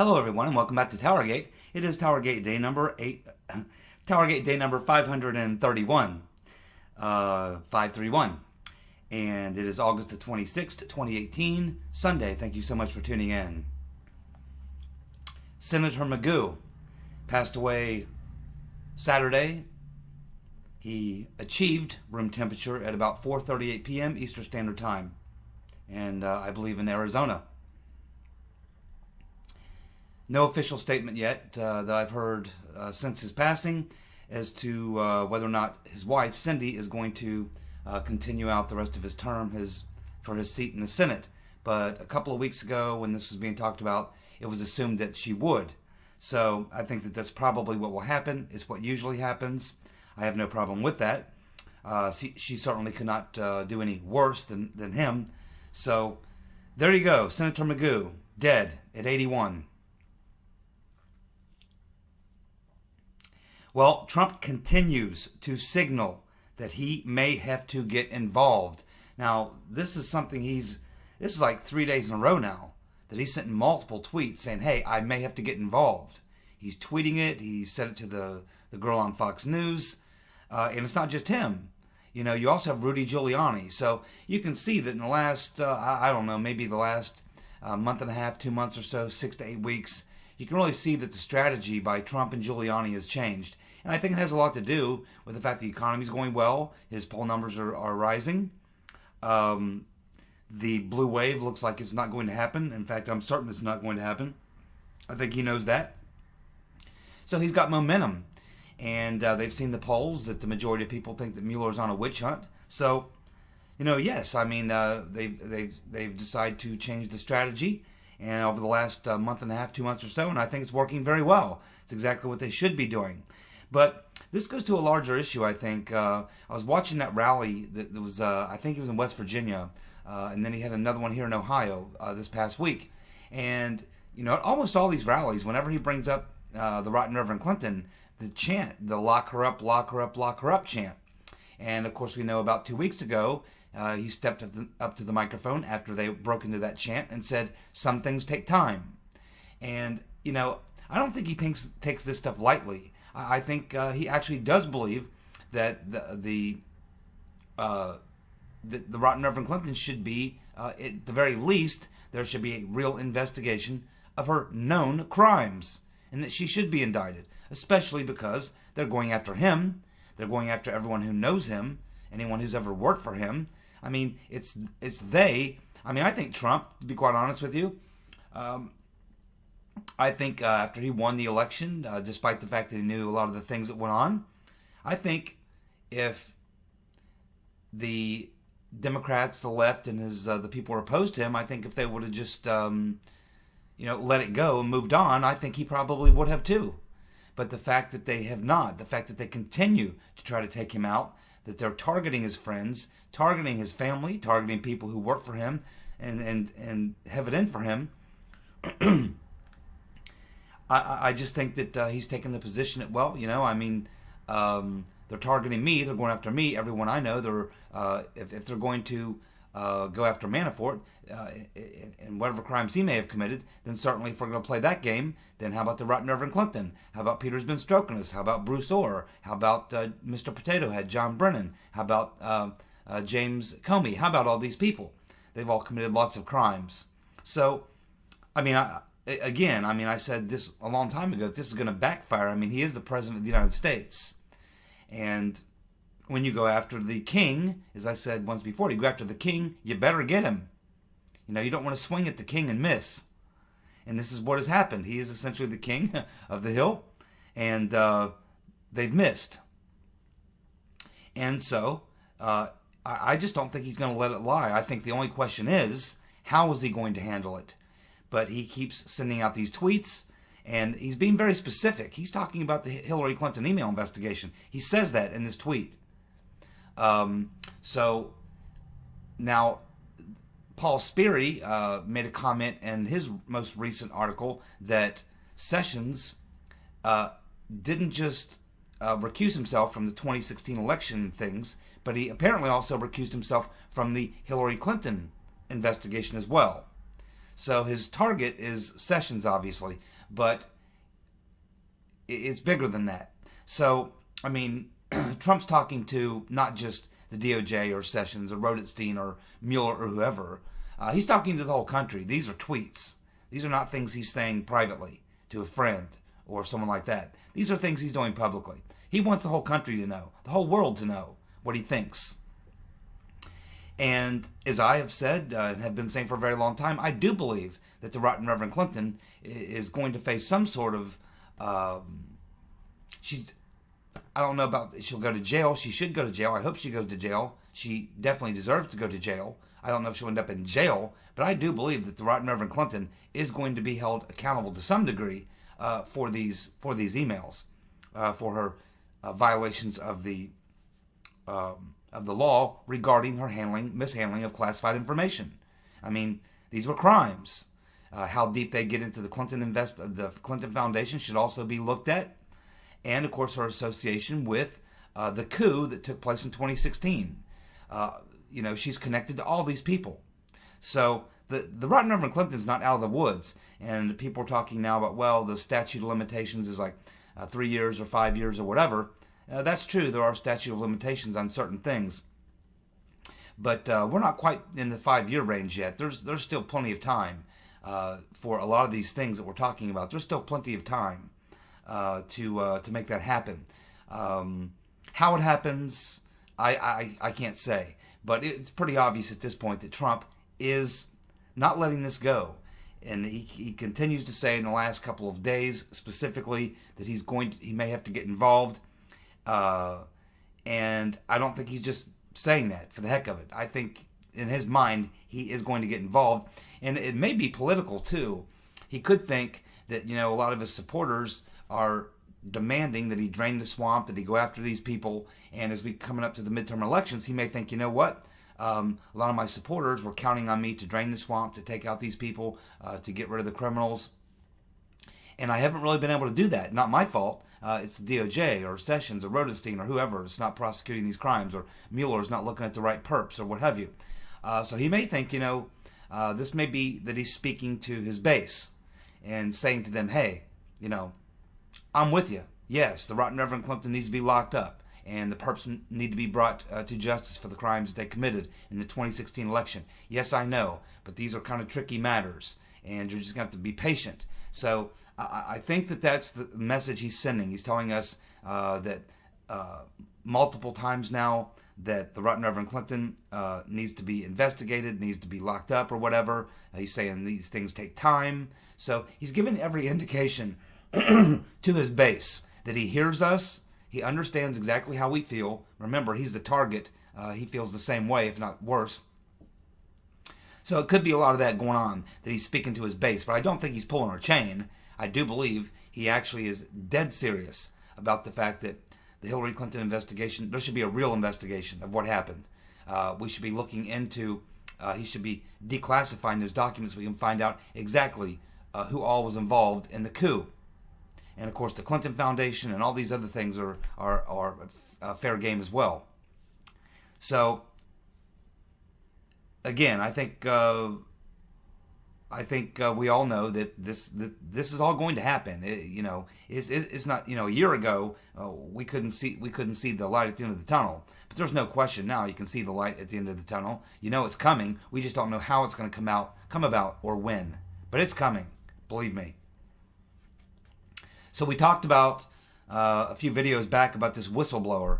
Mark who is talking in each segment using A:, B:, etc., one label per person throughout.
A: Hello, everyone, and welcome back to TowerGate. It is TowerGate day number 531, 531, and it is August the 26th, 2018, Sunday. Thank you so much for tuning in. Senator Magoo passed away Saturday. He achieved room temperature at about 4:38 p.m. Eastern Standard Time, and I believe in Arizona. No official statement yet that I've heard since his passing as to whether or not his wife, Cindy, is going to continue out the rest of his term for his seat in the Senate. But a couple of weeks ago, when this was being talked about, it was assumed that she would. So I think that that's probably what will happen. It's what usually happens. I have no problem with that. She certainly could not do any worse than him. So there you go. Senator Magoo, dead at 81. Well, Trump continues to signal that he may have to get involved. Now, this is like 3 days in a row now that he's sent multiple tweets saying, hey, I may have to get involved. He's tweeting it. He said it to the girl on Fox News. And it's not just him. You know, you also have Rudy Giuliani. So you can see that in the last, I don't know, maybe the last month and a half, 2 months or so, 6 to 8 weeks, you can really see that the strategy by Trump and Giuliani has changed. And I think it has a lot to do with the fact the economy is going well. His poll numbers are rising. The blue wave looks like it's not going to happen. In fact, I'm certain it's not going to happen. I think he knows that. So he's got momentum. And they've seen the polls that the majority of people think that Mueller's on a witch hunt. So, you know, yes, I mean, they've decided to change the strategy. And over the last month and a half, 2 months or so, and I think it's working very well. It's exactly what they should be doing. But this goes to a larger issue, I think. I was watching that rally that was, I think it was in West Virginia, and then he had another one here in Ohio this past week. And, you know, at almost all these rallies, whenever he brings up the rotten Reverend Clinton, the chant, the lock her up, lock her up, lock her up chant. And, of course, we know about 2 weeks ago, he stepped up to the microphone after they broke into that chant and said, some things take time. And, you know, I don't think he takes this stuff lightly. I think he actually does believe that the rotten Reverend Clinton should be, at the very least, there should be a real investigation of her known crimes, and that she should be indicted, especially because they're going after him. They're going after everyone who knows him, anyone who's ever worked for him. I mean, it's they. I mean, I think Trump, to be quite honest with you, I think after he won the election, despite the fact that he knew a lot of the things that went on, I think if the Democrats, the left, and the people who are opposed to him, I think if they would have just, let it go and moved on, I think he probably would have too. But the fact that they have not, the fact that they continue to try to take him out, that they're targeting his friends, targeting his family, targeting people who work for him and have it in for him, I just think that he's taken the position that, well, you know, I mean, they're targeting me, they're going after me, everyone I know, if they're going to go after Manafort and whatever crimes he may have committed, then certainly if we're going to play that game, then how about the rotten Reverend Clinton? How about Peter's been stroking us? How about Bruce Orr? How about Mr. Potato Head, John Brennan? How about James Comey? How about all these people? They've all committed lots of crimes. So, I mean, I said this a long time ago, that this is going to backfire. I mean, he is the President of the United States. And when you go after the king, as I said once before, you go after the king, you better get him. You know, you don't want to swing at the king and miss. And this is what has happened. He is essentially the king of the hill, and they've missed. And so, I just don't think he's going to let it lie. I think the only question is, how is he going to handle it? But he keeps sending out these tweets, and he's being very specific. He's talking about the Hillary Clinton email investigation. He says that in this tweet. So now Paul Sperry made a comment in his most recent article that Sessions didn't just recuse himself from the 2016 election things, but he apparently also recused himself from the Hillary Clinton investigation as well. So his target is Sessions, obviously, but it's bigger than that. So, I mean, Trump's talking to not just the DOJ or Sessions or Rodenstein or Mueller or whoever. He's talking to the whole country. These are tweets. These are not things he's saying privately to a friend or someone like that. These are things he's doing publicly. He wants the whole country to know, the whole world to know what he thinks. And as I have said and have been saying for a very long time, I do believe that the Right Reverend Clinton is going to face some sort of I don't know about, she'll go to jail. She should go to jail. I hope she goes to jail. She definitely deserves to go to jail. I don't know if she'll end up in jail, but I do believe that the Right Reverend Clinton is going to be held accountable to some degree for these emails, for her violations of the law regarding her mishandling of classified information. I mean, these were crimes. How deep they get into the the Clinton Foundation should also be looked at. And, of course, her association with the coup that took place in 2016. She's connected to all these people. So the Right Reverend Clinton's not out of the woods. And people are talking now about, well, the statute of limitations is like 3 years or 5 years or whatever. That's true. There are statute of limitations on certain things. But we're not quite in the 5-year range yet. There's still plenty of time for a lot of these things that we're talking about. There's still plenty of time to make that happen. How it happens, I can't say. But it's pretty obvious at this point that Trump is not letting this go. And he continues to say in the last couple of days specifically that he may have to get involved. And I don't think he's just saying that for the heck of it. I think in his mind he is going to get involved. And it may be political too. He could think that, a lot of his supporters are demanding that he drain the swamp, that he go after these people. And as we coming up to the midterm elections, he may think, you know what? A lot of my supporters were counting on me to drain the swamp, to take out these people, to get rid of the criminals. And I haven't really been able to do that. Not my fault. It's the DOJ or Sessions or Rodenstein or whoever is not prosecuting these crimes, or Mueller is not looking at the right perps or what have you. So he may think, this may be that he's speaking to his base and saying to them, hey, I'm with you. Yes, the Right Reverend Clinton needs to be locked up, and the perps need to be brought to justice for the crimes that they committed in the 2016 election. Yes, I know, but these are kind of tricky matters, and you're just going to have to be patient. So I think that that's the message he's sending. He's telling us that multiple times now that the Right Reverend Clinton needs to be investigated, needs to be locked up or whatever. He's saying these things take time. So he's given every indication to his base that he hears us. He understands exactly how we feel. Remember, he's the target. He feels the same way, if not worse. So it could be a lot of that going on, that he's speaking to his base. But I don't think he's pulling our chain. I do believe he actually is dead serious about the fact that the Hillary Clinton investigation, there should be a real investigation of what happened. We should be looking into, he should be declassifying those documents so we can find out exactly who all was involved in the coup. And of course, the Clinton Foundation and all these other things are fair game as well. So, again, I think we all know that this is all going to happen. It's not, a year ago we couldn't see the light at the end of the tunnel, but there's no question now you can see the light at the end of the tunnel. It's coming. We just don't know how it's going to come about or when, but it's coming. Believe me. So we talked about a few videos back about this whistleblower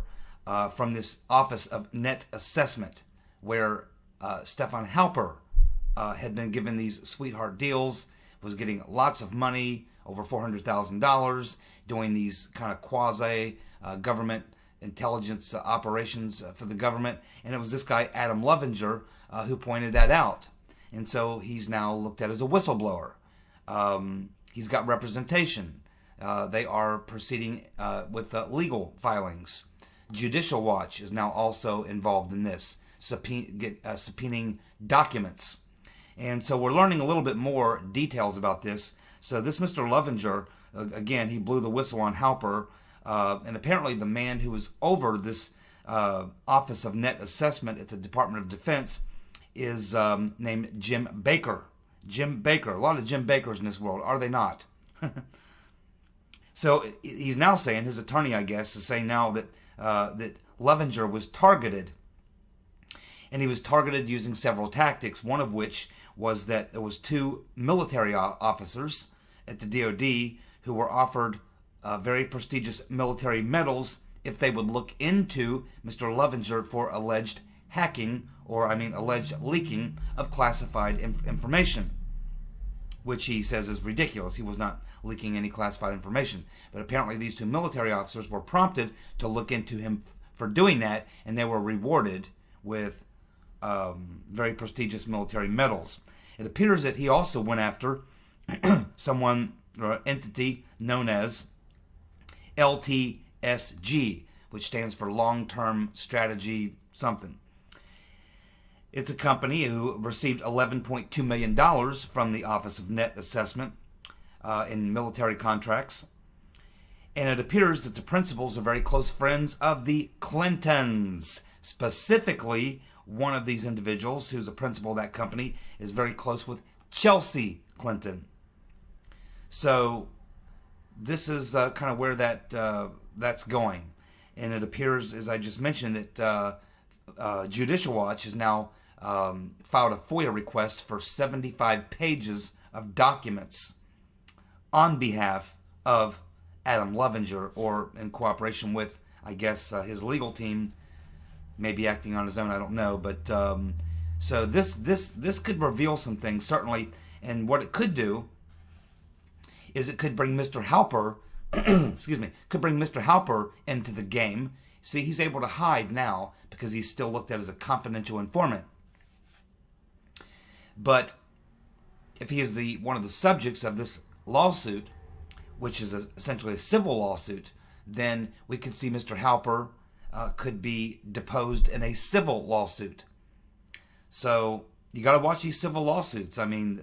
A: from this Office of Net Assessment, where Stefan Halper had been given these sweetheart deals, was getting lots of money, over $400,000, doing these kind of quasi-government intelligence operations for the government. And it was this guy, Adam Lovinger, who pointed that out. And so he's now looked at as a whistleblower. He's got representation. They are proceeding with legal filings. Judicial Watch is now also involved in this, subpoenaing documents. And so we're learning a little bit more details about this. So this Mr. Lovinger, again, he blew the whistle on Halper. And apparently the man who was over this Office of Net Assessment at the Department of Defense is named Jim Baker. Jim Baker. A lot of Jim Bakers in this world, are they not? So he's now saying, his attorney, I guess, is saying now that that Levenger was targeted. And he was targeted using several tactics, one of which was that there was 2 military officers at the DOD who were offered very prestigious military medals if they would look into Mr. Levenger for alleged hacking, or alleged leaking of classified information, which he says is ridiculous. He was not leaking any classified information. But apparently these 2 military officers were prompted to look into him for doing that, and they were rewarded with very prestigious military medals. It appears that he also went after someone or entity known as LTSG, which stands for Long-Term Strategy something. It's a company who received $11.2 million from the Office of Net Assessment in military contracts. And it appears that the principals are very close friends of the Clintons. Specifically, one of these individuals, who's a principal of that company, is very close with Chelsea Clinton. So this is kind of where that's going. And it appears, as I just mentioned, that Judicial Watch has now filed a FOIA request for 75 pages of documents on behalf of Adam Levenger, or in cooperation with, I guess, his legal team, maybe acting on his own, I don't know. But so this could reveal some things, certainly. And what it could do is it could bring Mr. Halper, could bring Mr. Halper into the game. See, he's able to hide now because he's still looked at as a confidential informant. But if he is one of the subjects of this lawsuit, which is essentially a civil lawsuit, then we could see Mr. Halper could be deposed in a civil lawsuit. So you got to watch these civil lawsuits. I mean,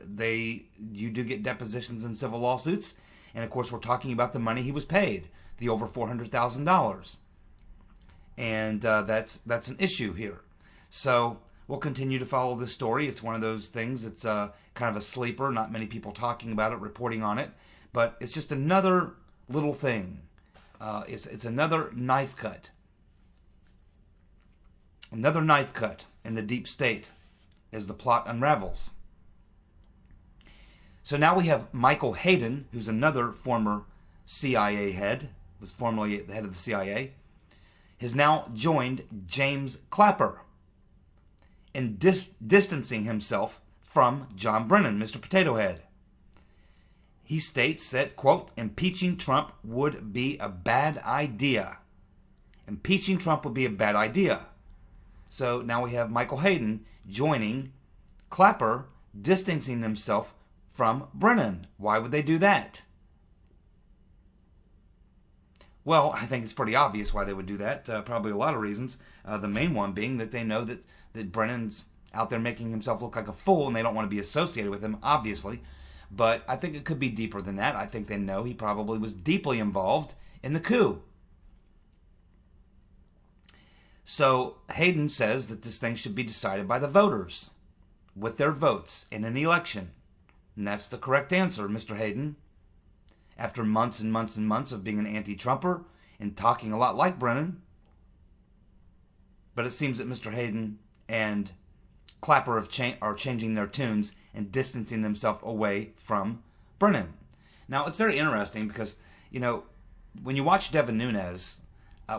A: you do get depositions in civil lawsuits, and of course we're talking about the money he was paid, the over $400,000, and that's an issue here. So we'll continue to follow this story. It's one of those things that's kind of a sleeper. Not many people talking about it, reporting on it, but it's just another little thing. It's another knife cut. Another knife cut in the deep state as the plot unravels. So now we have Michael Hayden, who's another former CIA head, was formerly the head of the CIA, has now joined James Clapper in distancing himself from John Brennan, Mr. Potato Head. He states that, quote, impeaching Trump would be a bad idea. Impeaching Trump would be a bad idea. So now we have Michael Hayden joining Clapper, distancing himself from Brennan. Why would they do that? Well, I think it's pretty obvious why they would do that. Probably a lot of reasons. The main one being that they know that Brennan's out there making himself look like a fool, and they don't want to be associated with him, obviously. But I think it could be deeper than that. I think they know he probably was deeply involved in the coup. So Hayden says that this thing should be decided by the voters with their votes in an election. And that's the correct answer, Mr. Hayden. After months and months and months of being an anti-Trumper and talking a lot like Brennan. But it seems that Mr. Hayden and Clapper are changing their tunes and distancing themselves away from Brennan. Now, it's very interesting because, you know, when you watch Devin Nunes,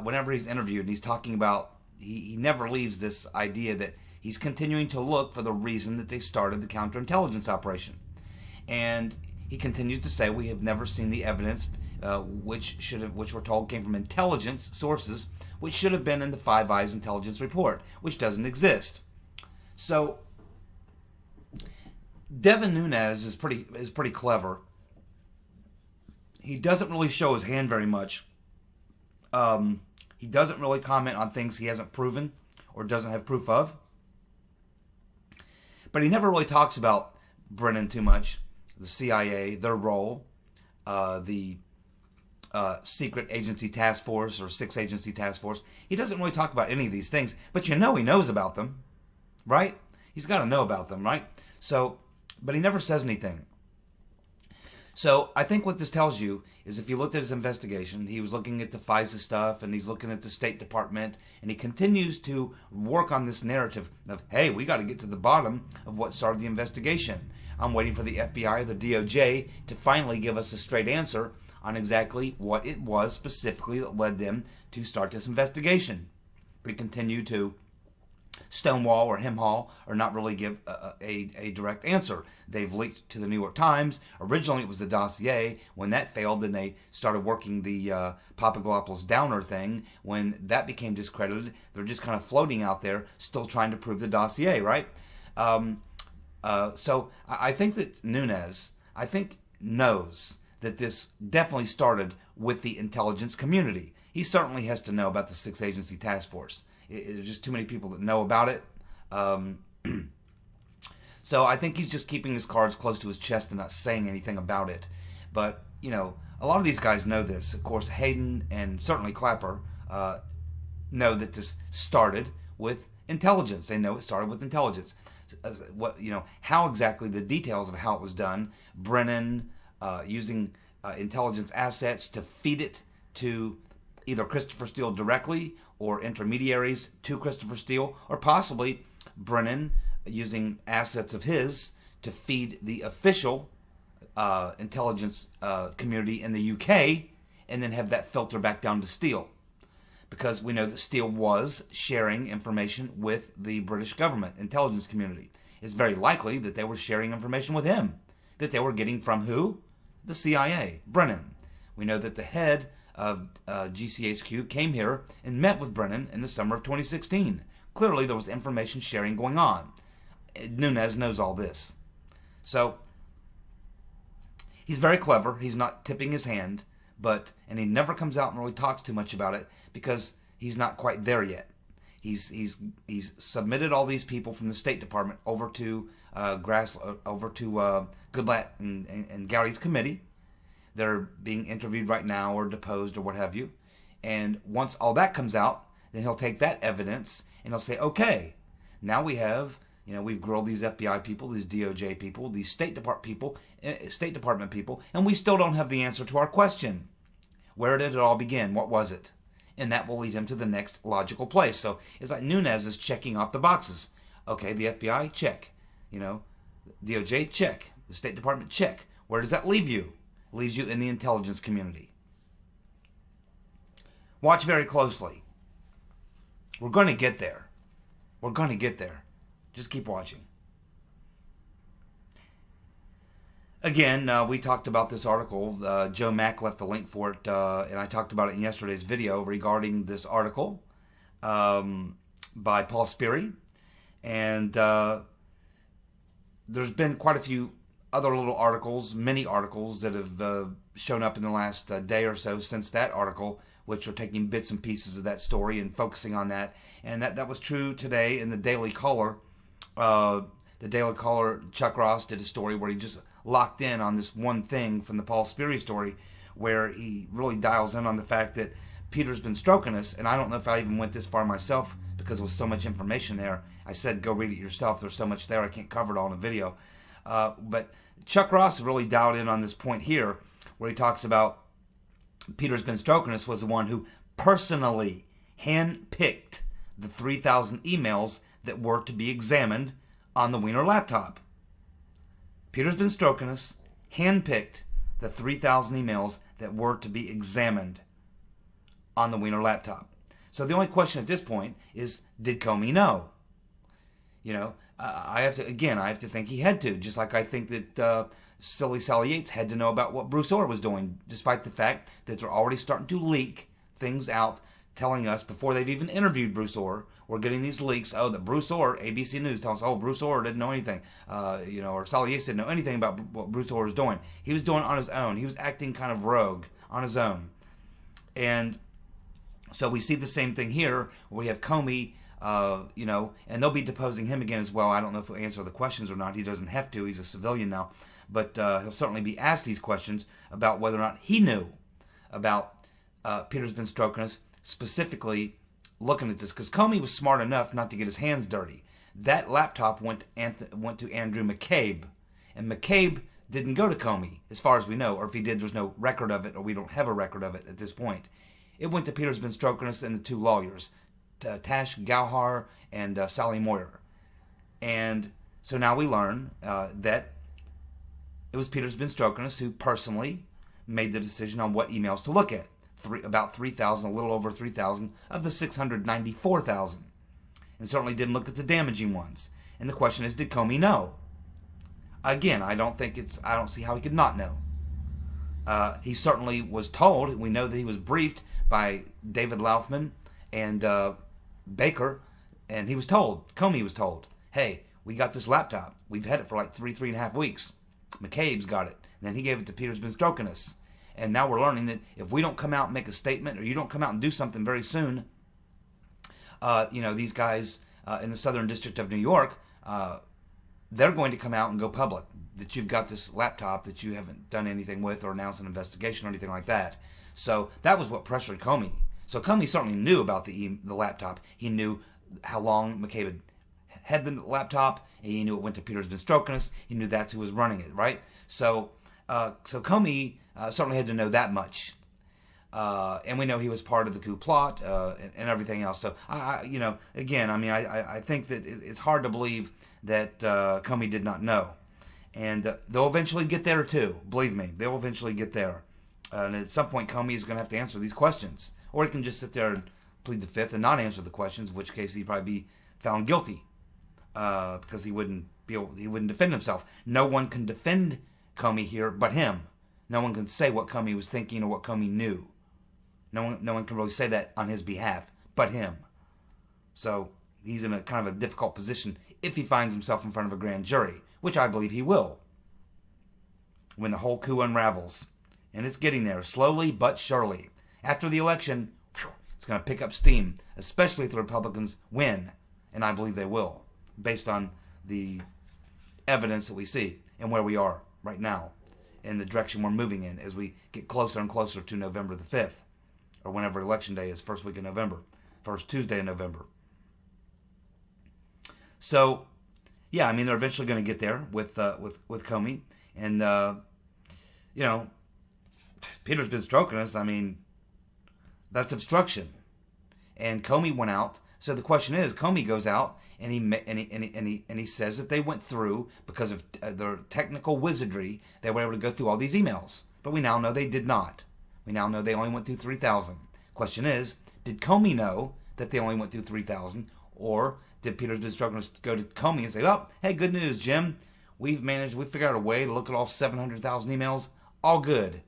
A: whenever he's interviewed and he's talking about, he never leaves this idea that he's continuing to look for the reason that they started the counterintelligence operation. And he continues to say, we have never seen the evidence which we're told came from intelligence sources, which should have been in the Five Eyes intelligence report, which doesn't exist. So Devin Nunes is pretty clever. He doesn't really show his hand very much. He doesn't really comment on things he hasn't proven or doesn't have proof of. But he never really talks about Brennan too much, the CIA, their role, the secret agency task force or six agency task force. He doesn't really talk about any of these things, but you know he knows about them, right? He's got to know about them, right? So but he never says anything. So I think what this tells you is if you looked at his investigation, he was looking at the FISA stuff and he's looking at the State Department, and he continues to work on this narrative of, hey, we got to get to the bottom of what started the investigation. I'm waiting for the FBI or the DOJ to finally give us a straight answer on exactly what it was specifically that led them to start this investigation. They continue to stonewall or hemhaul or not really give a direct answer. They've leaked to the New York Times. Originally it was the dossier. When that failed, then they started working the Papadopoulos Downer thing. When that became discredited, they're just kind of floating out there, still trying to prove the dossier, right? So I think that Nunes, knows that this definitely started with the intelligence community. He certainly has to know about the 6-agency task force. There's just too many people that know about it. So I think he's just keeping his cards close to his chest and not saying anything about it. But, you know, a lot of these guys know this. Of course, Hayden and certainly Clapper know that this started with intelligence. They know it started with intelligence. How exactly the details of how it was done. Brennan using intelligence assets to feed it to either Christopher Steele directly or intermediaries to Christopher Steele, or possibly Brennan using assets of his to feed the official intelligence community in the UK, and then have that filter back down to Steele. Because we know that Steele was sharing information with the British government intelligence community. It's very likely that they were sharing information with him, that they were getting from who? The CIA, Brennan. We know that the head of GCHQ came here and met with Brennan in the summer of 2016. Clearly there was information sharing going on. Nunes knows all this. So he's very clever. He's not tipping his hand, and he never comes out and really talks too much about it because he's not quite there yet. He's submitted all these people from the State Department over to Goodlatte and Gowdy's committee. They're being interviewed right now or deposed or what have you. And once all that comes out, then he'll take that evidence and he'll say, okay, now we have, we've grilled these FBI people, these DOJ people, these State Department people, and we still don't have the answer to our question. Where did it all begin? What was it? And that will lead him to the next logical place. So it's like Nunes is checking off the boxes. Okay, the FBI, check. DOJ, check. The State Department, check. Where does that leave you? Leaves you in the intelligence community. Watch very closely. We're going to get there. We're going to get there. Just keep watching. Again, we talked about this article. Joe Mack left the link for it, and I talked about it in yesterday's video regarding this article by Paul Sperry. And there's been quite a few other little articles, mini articles that have shown up in the last day or so since that article, which are taking bits and pieces of that story and focusing on that. And that was true today in the Daily Caller. The Daily Caller, Chuck Ross did a story where he just locked in on this one thing from the Paul Sperry story, where he really dials in on the fact that Peter's been stroking us. And I don't know if I even went this far myself because there was so much information there. I said, go read it yourself. There's so much there. I can't cover it all in a video. But Chuck Ross really dialed in on this point here, where he talks about Peter's been stroking us was the one who personally handpicked the 3,000 emails that were to be examined on the Wiener laptop. Peter's been stroking us, handpicked the 3,000 emails that were to be examined on the Wiener laptop. So the only question at this point is, did Comey know? I have to think he had to, just like I think that Silly Sally Yates had to know about what Bruce Orr was doing, despite the fact that they're already starting to leak things out, telling us before they've even interviewed Bruce Orr. We're getting these leaks. Oh, that Bruce Orr, ABC News tells us, oh, Bruce Orr didn't know anything, or Sally Yates didn't know anything about what Bruce Orr was doing. He was doing it on his own. He was acting kind of rogue on his own. And so we see the same thing here, where we have Comey, and they'll be deposing him again as well. I don't know if he'll answer the questions or not. He doesn't have to. He's a civilian now. But he'll certainly be asked these questions about whether or not he knew about Peter's been stroking us, specifically looking at this. Because Comey was smart enough not to get his hands dirty. That laptop went to Andrew McCabe. And McCabe didn't go to Comey, as far as we know, or if he did, there's no record of it, or we don't have a record of it at this point. It went to Peter Strokenis and the two lawyers, Tash Gauhar and Sally Moyer. And so now we learn that it was Peter Strokenis who personally made the decision on what emails to look at. About 3,000, a little over 3,000 of the 694,000. And certainly didn't look at the damaging ones. And the question is, did Comey know? Again, I don't see how he could not know. He certainly was told. We know that he was briefed by David Laufman and Baker, and he was told, Comey was told, hey, we got this laptop. We've had it for like 3.5 weeks. McCabe's got it. And then he gave it to Peter Strokenis. And now we're learning that if we don't come out and make a statement, or you don't come out and do something very soon, these guys in the Southern District of New York, they're going to come out and go public that you've got this laptop that you haven't done anything with or announced an investigation or anything like that. So that was what pressured Comey. So Comey certainly knew about the laptop. He knew how long McCabe had the laptop, and he knew it went to Peter Strokenis. He knew that's who was running it, right? So Comey certainly had to know that much. And we know he was part of the coup plot and everything else. So, I think that it's hard to believe that Comey did not know. And they'll eventually get there, too. Believe me, they'll eventually get there. And at some point, Comey is going to have to answer these questions. Or he can just sit there and plead the fifth and not answer the questions, in which case he'd probably be found guilty because he wouldn't defend himself. No one can defend Comey here but him. No one can say what Comey was thinking or what Comey knew. No one can really say that on his behalf but him. So he's in a kind of a difficult position if he finds himself in front of a grand jury, which I believe he will, when the whole coup unravels. And it's getting there, slowly but surely. After the election, it's going to pick up steam, especially if the Republicans win, and I believe they will, based on the evidence that we see and where we are right now, and the direction we're moving in as we get closer and closer to November the 5th, or whenever election day is, first week in November, first Tuesday in November. So, yeah, I mean, they're eventually going to get there with Comey, and Peter's been stroking us. I mean, that's obstruction, and Comey went out. So the question is, Comey goes out and he says that they went through, because of their technical wizardry, they were able to go through all these emails. But we now know they did not. We now know they only went through 3,000. Question is, did Comey know that they only went through 3,000, or did Peter's been struggling to go to Comey and say, "Oh, hey, good news, Jim. We figured out a way to look at all 700,000 emails. All good."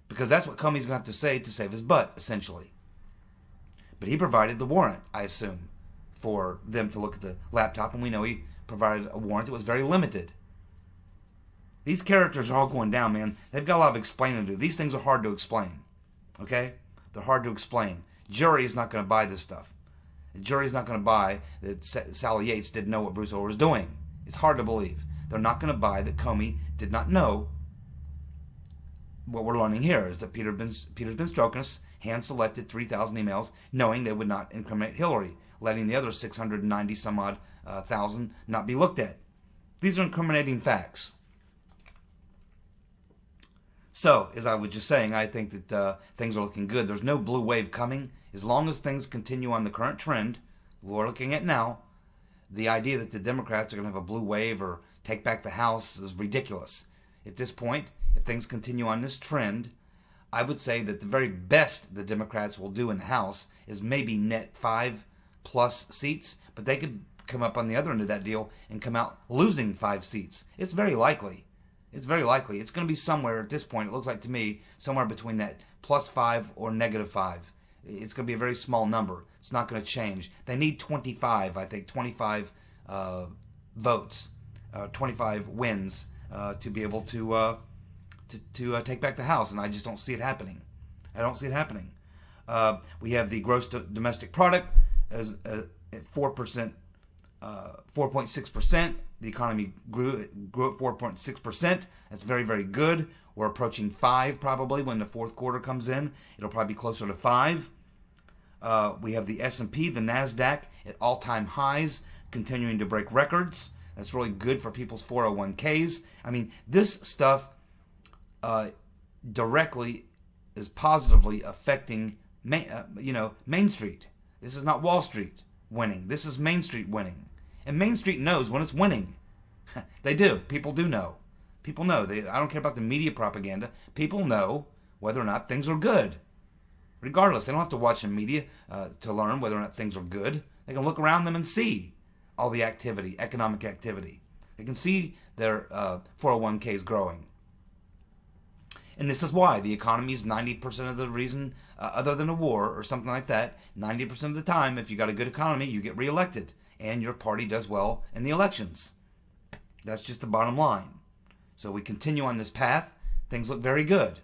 A: Because that's what Comey's going to have to say to save his butt, essentially. But he provided the warrant, I assume, for them to look at the laptop, and we know he provided a warrant that was very limited. These characters are all going down, man. They've got a lot of explaining to do. These things are hard to explain. Okay? They're hard to explain. Jury is not going to buy this stuff. The jury is not going to buy that Sally Yates didn't know what Bruce Ohr was doing. It's hard to believe. They're not going to buy that Comey did not know. What we're learning here is that Peter's been stroking us, hand-selected 3,000 emails, knowing they would not incriminate Hillary, letting the other 690 some odd thousand not be looked at. These are incriminating facts. So, as I was just saying, I think that things are looking good. There's no blue wave coming. As long as things continue on the current trend we're looking at now, the idea that the Democrats are going to have a blue wave or take back the House is ridiculous. At this point, if things continue on this trend, I would say that the very best the Democrats will do in the House is maybe net 5+ seats, but they could come up on the other end of that deal and come out losing 5 seats. It's very likely. It's very likely. It's going to be somewhere at this point, it looks like to me, somewhere between that +5 or -5. It's going to be a very small number. It's not going to change. They need 25, I think, 25 votes, 25 wins to be able to take back the House, and I just don't see it happening. I don't see it happening. We have the gross domestic product as at 4%, 4.6%. The economy grew at 4.6%. That's very, very good. We're approaching 5 probably when the fourth quarter comes in. It'll probably be closer to 5. We have the S&P, the NASDAQ at all-time highs, continuing to break records. That's really good for people's 401ks. I mean, this stuff directly is positively affecting Main Street. This is not Wall Street winning. This is Main Street winning. And Main Street knows when it's winning. They do. People do know. People know. I don't care about the media propaganda. People know whether or not things are good. Regardless, they don't have to watch the media to learn whether or not things are good. They can look around them and see all the activity, economic activity. They can see their 401ks growing. And this is why the economy is 90% of the reason, other than a war or something like that, 90% of the time, if you got a good economy, you get reelected. And your party does well in the elections. That's just the bottom line. So we continue on this path. Things look very good.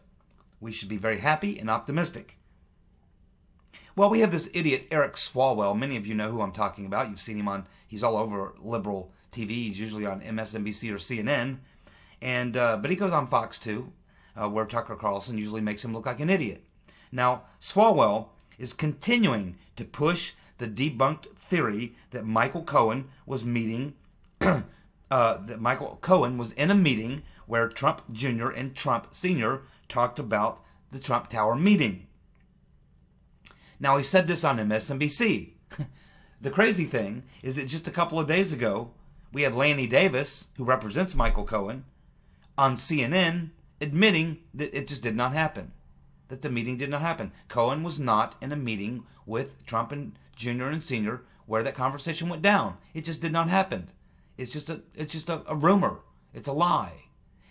A: We should be very happy and optimistic. Well, we have this idiot, Eric Swalwell. Many of you know who I'm talking about. You've seen him he's all over liberal TV. He's usually on MSNBC or CNN. But he goes on Fox too, where Tucker Carlson usually makes him look like an idiot. Now, Swalwell is continuing to push the debunked theory that Michael Cohen was meeting, that Michael Cohen was in a meeting where Trump Jr. and Trump Sr. talked about the Trump Tower meeting. Now, he said this on MSNBC. The crazy thing is that just a couple of days ago, we had Lanny Davis, who represents Michael Cohen, on CNN admitting that it just did not happen, that the meeting did not happen. Cohen was not in a meeting with Trump and Jr. and Sr. where that conversation went down. It just did not happen. It's just a rumor. It's a lie.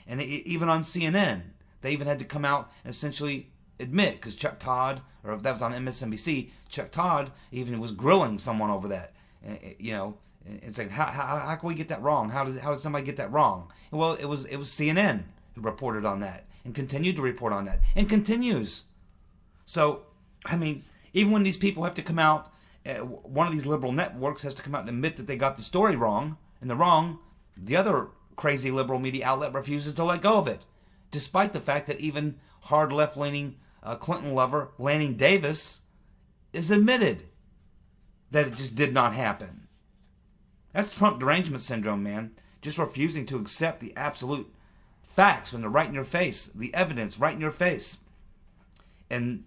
A: And even on CNN, they even had to come out and essentially admit, because Chuck Todd, or if that was on MSNBC, Chuck Todd even was grilling someone over that. It's like, how can we get that wrong? How did somebody get that wrong? Well, it was CNN who reported on that and continued to report on that and continues. So, I mean, even when these people have to come out, one of these liberal networks has to come out and admit that they got the story wrong, and the other crazy liberal media outlet refuses to let go of it, despite the fact that even hard left-leaning Clinton lover Lanny Davis is admitted that it just did not happen. That's Trump derangement syndrome, man. Just refusing to accept the absolute facts when they're right in your face, the evidence right in your face. And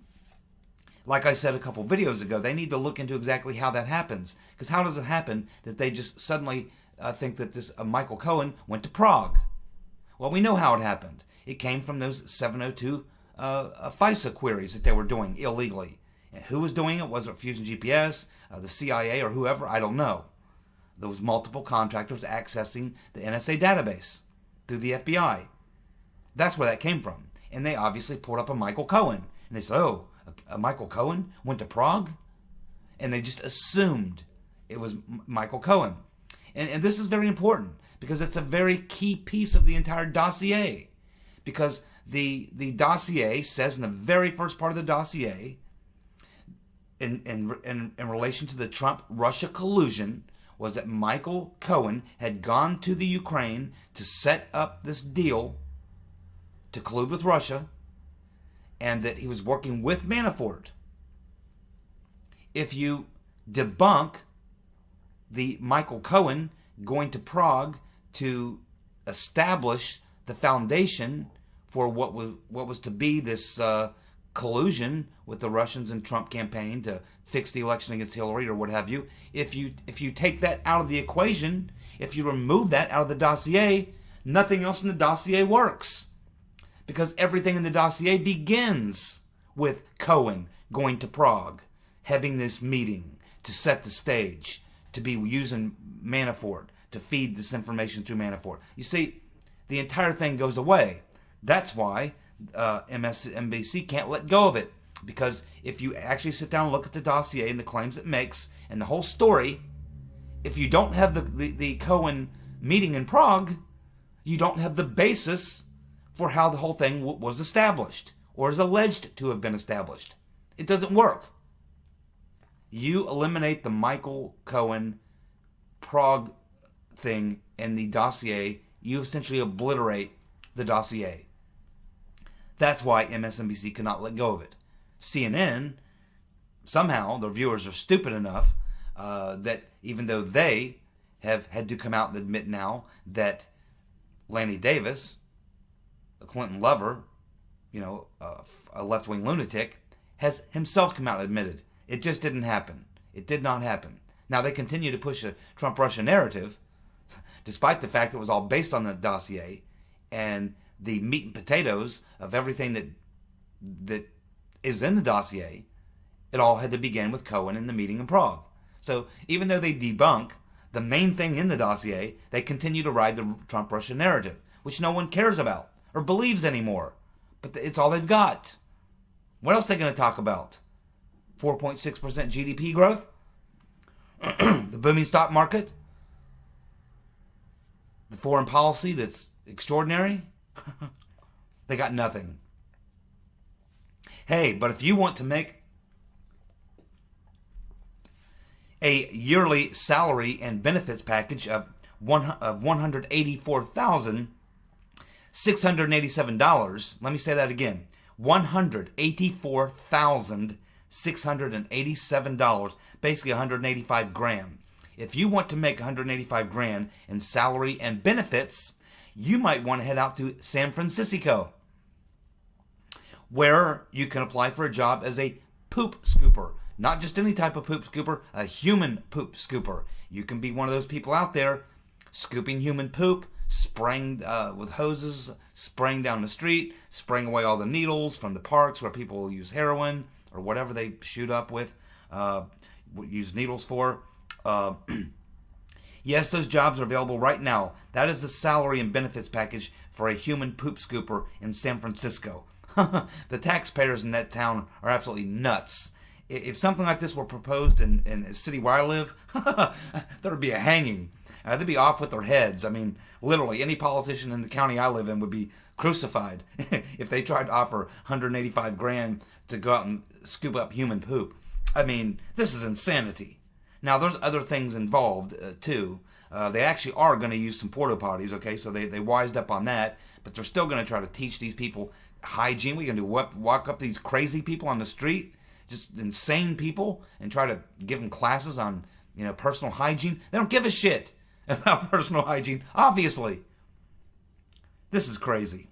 A: like I said a couple videos ago, they need to look into exactly how that happens. Because how does it happen that they just suddenly think that this Michael Cohen went to Prague? Well, we know how it happened. It came from those 702 FISA queries that they were doing illegally. And who was doing it? Was it Fusion GPS, the CIA, or whoever? I don't know. There was multiple contractors accessing the NSA database through the FBI. That's where that came from. And they obviously pulled up a Michael Cohen. And they said, oh, a Michael Cohen went to Prague? And they just assumed it was Michael Cohen. And this is very important because it's a very key piece of the entire dossier. Because the dossier says in the very first part of the dossier, in relation to the Trump-Russia collusion, was that Michael Cohen had gone to the Ukraine to set up this deal to collude with Russia, and that he was working with Manafort. If you debunk the Michael Cohen going to Prague to establish the foundation for what was to be this collusion with the Russians and Trump campaign to fix the election against Hillary or what have you, if you take that out of the equation, if you remove that out of the dossier, nothing else in the dossier works. Because everything in the dossier begins with Cohen going to Prague, having this meeting to set the stage, to be using Manafort, to feed this information through Manafort. You see, the entire thing goes away. That's why MSNBC can't let go of it. Because if you actually sit down and look at the dossier and the claims it makes and the whole story, if you don't have the Cohen meeting in Prague, you don't have the basis for how the whole thing was established or is alleged to have been established. It doesn't work. You eliminate the Michael Cohen Prague thing in the dossier, you essentially obliterate the dossier. That's why MSNBC cannot let go of it. CNN, somehow, their viewers are stupid enough that even though they have had to come out and admit now that Lanny Davis, a Clinton lover, a left-wing lunatic, has himself come out and admitted it just didn't happen. It did not happen. Now, they continue to push a Trump-Russia narrative, despite the fact that it was all based on the dossier and the meat and potatoes of everything that is in the dossier. It all had to begin with Cohen and the meeting in Prague. So even though they debunk the main thing in the dossier, they continue to ride the Trump-Russia narrative, which no one cares about or believes anymore. But it's all they've got. What else are they going to talk about? 4.6% GDP growth? The booming stock market? The foreign policy that's extraordinary? They got nothing. Hey, but if you want to make a yearly salary and benefits package of $184,687. Let me say that again. $184,687. Basically 185 grand. If you want to make 185 grand in salary and benefits, you might want to head out to San Francisco, where you can apply for a job as a poop scooper. Not just any type of poop scooper, a human poop scooper. You can be one of those people out there scooping human poop, spraying with hoses, spraying down the street, spraying away all the needles from the parks where people use heroin or whatever they shoot up with, use needles for. Yes, those jobs are available right now. That is the salary and benefits package for a human poop scooper in San Francisco. The taxpayers in that town are absolutely nuts. If something like this were proposed in a city where I live, there would be a hanging. They'd be off with their heads. I mean, literally, any politician in the county I live in would be crucified if they tried to offer 185 grand to go out and scoop up human poop. I mean, this is insanity. Now, there's other things involved, too. They actually are going to use some porta potties, okay? So they wised up on that, but they're still going to try to teach these people hygiene. What are you going to do, walk up these crazy people on the street? Just insane people, and try to give them classes on, personal hygiene. They don't give a shit about personal hygiene, obviously. This is crazy.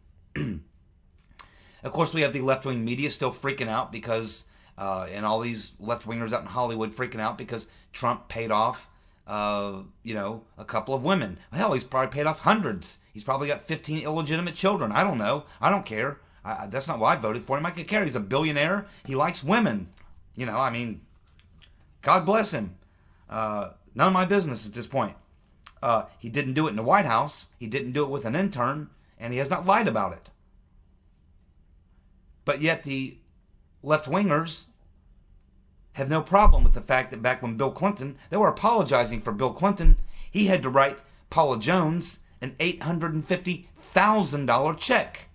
A: Of course, we have the left-wing media still freaking out because, and all these left-wingers out in Hollywood freaking out because Trump paid off, a couple of women. Hell, he's probably paid off hundreds. He's probably got 15 illegitimate children. I don't know. I don't care. That's not why I voted for him. I could care. He's a billionaire. He likes women. God bless him. None of my business at this point. He didn't do it in the White House. He didn't do it with an intern. And he has not lied about it. But yet the left-wingers have no problem with the fact that back when Bill Clinton, they were apologizing for Bill Clinton. He had to write Paula Jones an $850,000 check.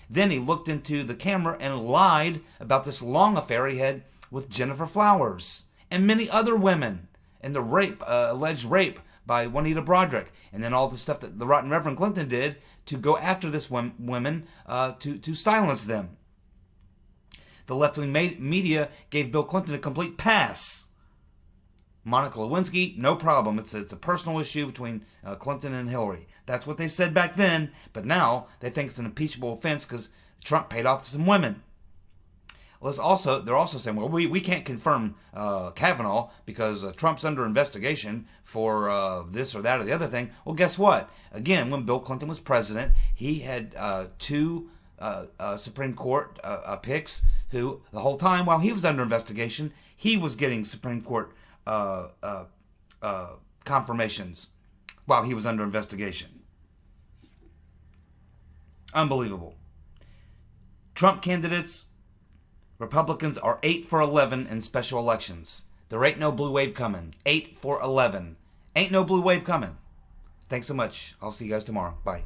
A: Then he looked into the camera and lied about this long affair he had with Jennifer Flowers and many other women, and the alleged rape by Juanita Broderick, and then all the stuff that the rotten Reverend Clinton did to go after this women to silence them. The left-wing media gave Bill Clinton a complete pass. Monica Lewinsky, no problem. It's a personal issue between Clinton and Hillary. That's what they said back then, but now they think it's an impeachable offense because Trump paid off some women. Well, they're also saying, well, we can't confirm Kavanaugh because Trump's under investigation for this or that or the other thing. Well, guess what? Again, when Bill Clinton was president, he had two Supreme Court picks who, the whole time while he was under investigation, he was getting Supreme Court confirmations while he was under investigation. Unbelievable. Trump candidates, Republicans are 8 for 11 in special elections. There ain't no blue wave coming. 8 for 11. Ain't no blue wave coming. Thanks so much. I'll see you guys tomorrow. Bye.